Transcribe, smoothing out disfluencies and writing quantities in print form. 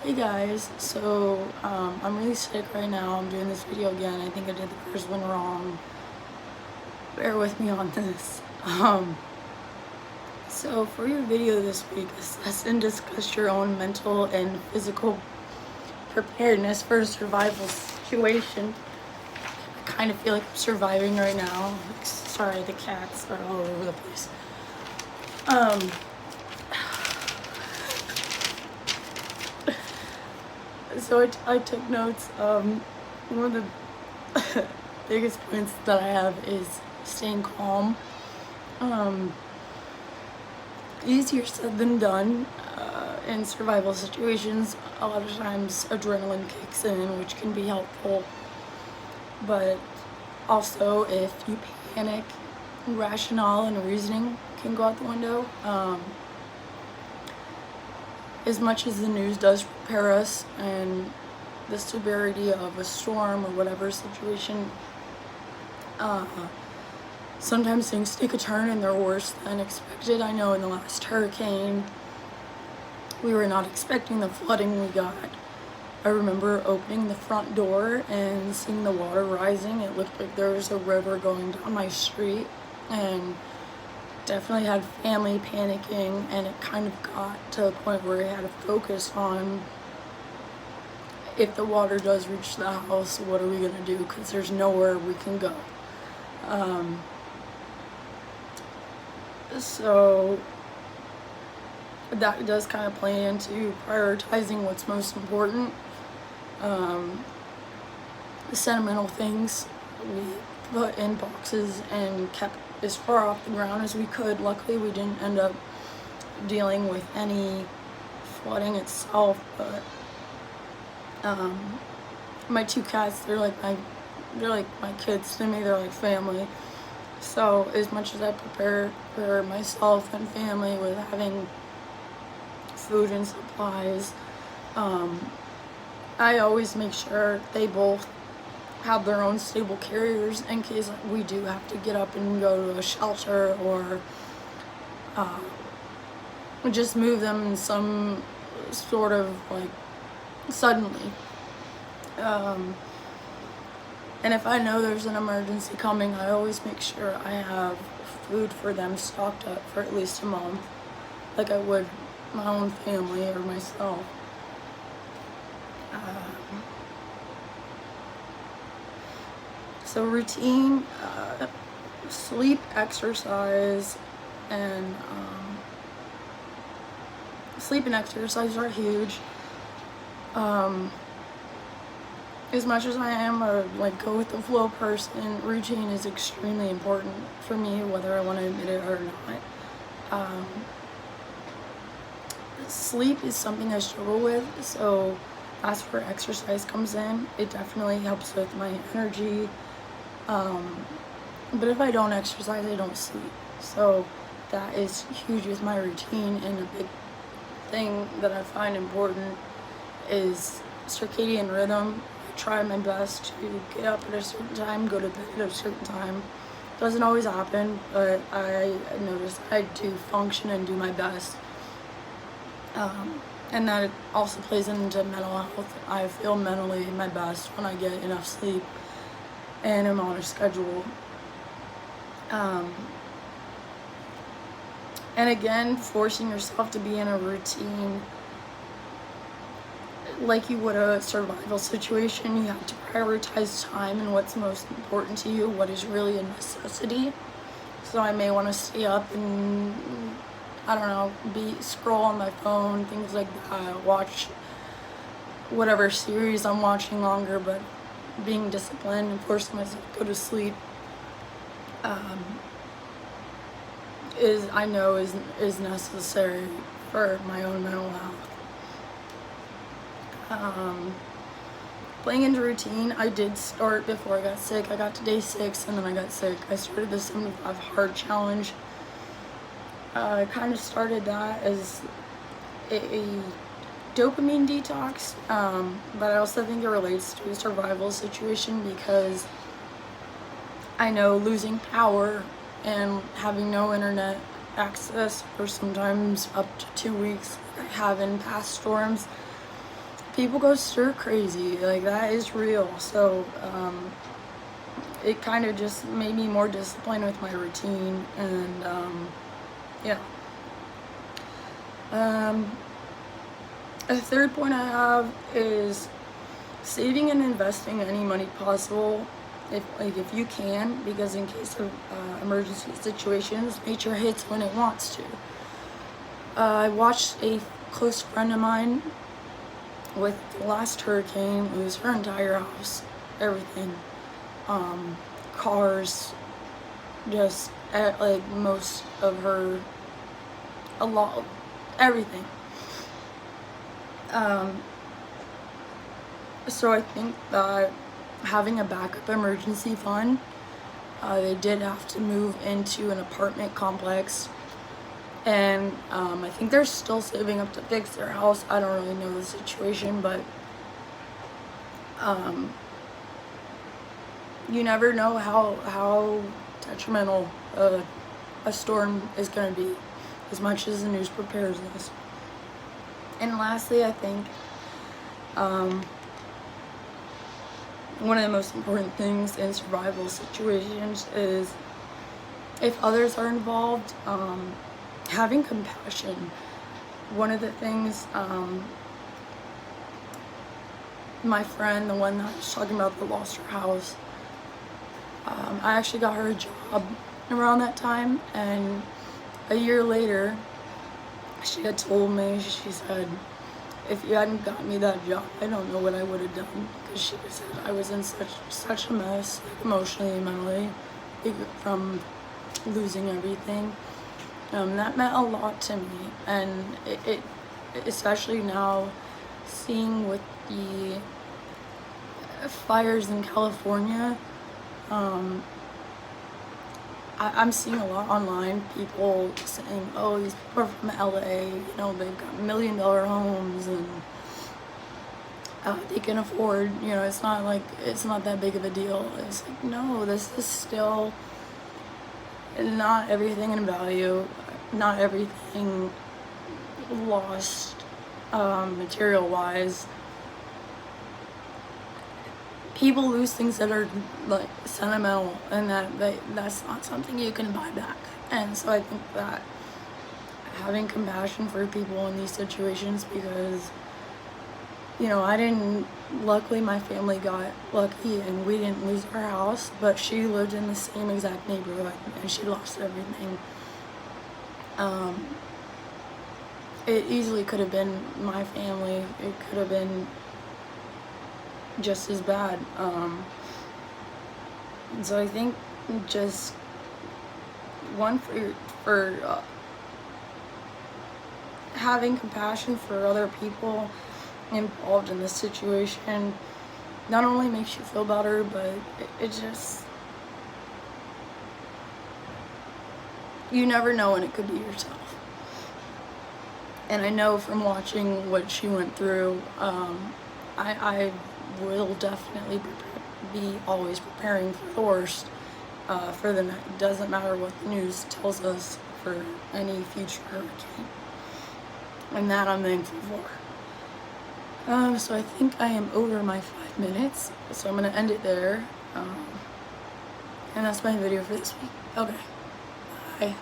Hey guys, I'm really sick right now. I'm doing this video again. I think I did the first one wrong. Bear with me on this. So for your video this week, assess and discuss your own mental and physical preparedness for a survival situation. I kind of feel like I'm surviving right now. Sorry, the cats are all over the place. So I took notes. One of the biggest points that I have is staying calm. Easier said than done. In survival situations, a lot of times adrenaline kicks in, which can be helpful. But also, if you panic, rationale and reasoning can go out the window. As much as the news does prepare us and the severity of a storm or whatever situation, sometimes things take a turn and they're worse than expected. I know in the last hurricane, we were not expecting the flooding we got. I remember opening the front door and seeing the water rising. It looked like there was a river going down my street, and definitely had family panicking, and it kind of got to a point where I had to focus on, if the water does reach the house, what are we going to do, because there's nowhere we can go. So that does kind of play into prioritizing what's most important. The sentimental things we put in boxes and kept as far off the ground as we could. Luckily, we didn't end up dealing with any flooding itself, but my two cats, they're like my kids to me. They're like family. So as much as I prepare for myself and family with having food and supplies, I always make sure they both have their own stable carriers in case we do have to get up and go to a shelter, or just move them in some sort of like suddenly. And if I know there's an emergency coming, I always make sure I have food for them stocked up for at least a month, like I would my own family or myself. So routine, sleep, exercise, and sleep and exercise are huge. As much as I am a go with the flow person, routine is extremely important for me, whether I want to admit it or not. Sleep is something I struggle with, so that's where exercise comes in. It definitely helps with my energy. But if I don't exercise, I don't sleep. So that is huge with my routine, and a big thing that I find important is circadian rhythm. I try my best to get up at a certain time, go to bed at a certain time. Doesn't always happen, but I notice I do function and do my best. And that also plays into mental health. I feel mentally my best when I get enough sleep and I'm on a schedule. And again, forcing yourself to be in a routine like you would a survival situation. You have to prioritize time and what's most important to you, what is really a necessity. So I may want to stay up and, I don't know, scroll on my phone, things like that, watch whatever series I'm watching longer, but being disciplined and forcing myself to go to sleep is necessary for my own mental health. Playing into routine, I did start before I got sick. I got to day 6 and then I got sick. I started the 75 hard challenge. I kind of started that as a dopamine detox, but I also think it relates to a survival situation, because I know losing power and having no internet access for sometimes up to 2 weeks, like I have in past storms, people go stir crazy, like that is real. So it kind of just made me more disciplined with my routine, and yeah. A third point I have is saving and investing any money possible, if you can, because in case of emergency situations, nature hits when it wants to. I watched a close friend of mine with the last hurricane lose her entire house, everything, cars, just like most of her, a lot, everything. So I think that having a backup emergency fund, they did have to move into an apartment complex, and I think they're still saving up to fix their house. I don't really know the situation, but you never know how detrimental a storm is going to be, as much as the news prepares us. And lastly, I think one of the most important things in survival situations is, if others are involved, having compassion. One of the things, my friend, the one that I was talking about that lost her house, I actually got her a job around that time, and a year later, she had told me, she said, if you hadn't got me that job, I don't know what I would have done, because she said I was in such a mess, like emotionally and mentally, from losing everything. That meant a lot to me, and it especially now, seeing with the fires in California, I'm seeing a lot online, people saying, oh, these people are from LA, you know, they've got $1 million homes, and they can afford, you know, it's not that big of a deal. It's like, no, this is still not everything in value, not everything lost material-wise. People lose things that are like sentimental, and that's not something you can buy back. And so I think that having compassion for people in these situations, because, you know, luckily my family got lucky and we didn't lose our house, but she lived in the same exact neighborhood and she lost everything. It easily could have been my family. It could have been just as bad. So I think just one for having compassion for other people involved in this situation not only makes you feel better, but it just, you never know when it could be yourself. And I know from watching what she went through, I will definitely be always preparing for the worst, for the night. It doesn't matter what the news tells us for any future hurricane. And that I'm thankful for. So I think I am over my 5 minutes, so I'm going to end it there. And that's my video for this week. Okay, bye.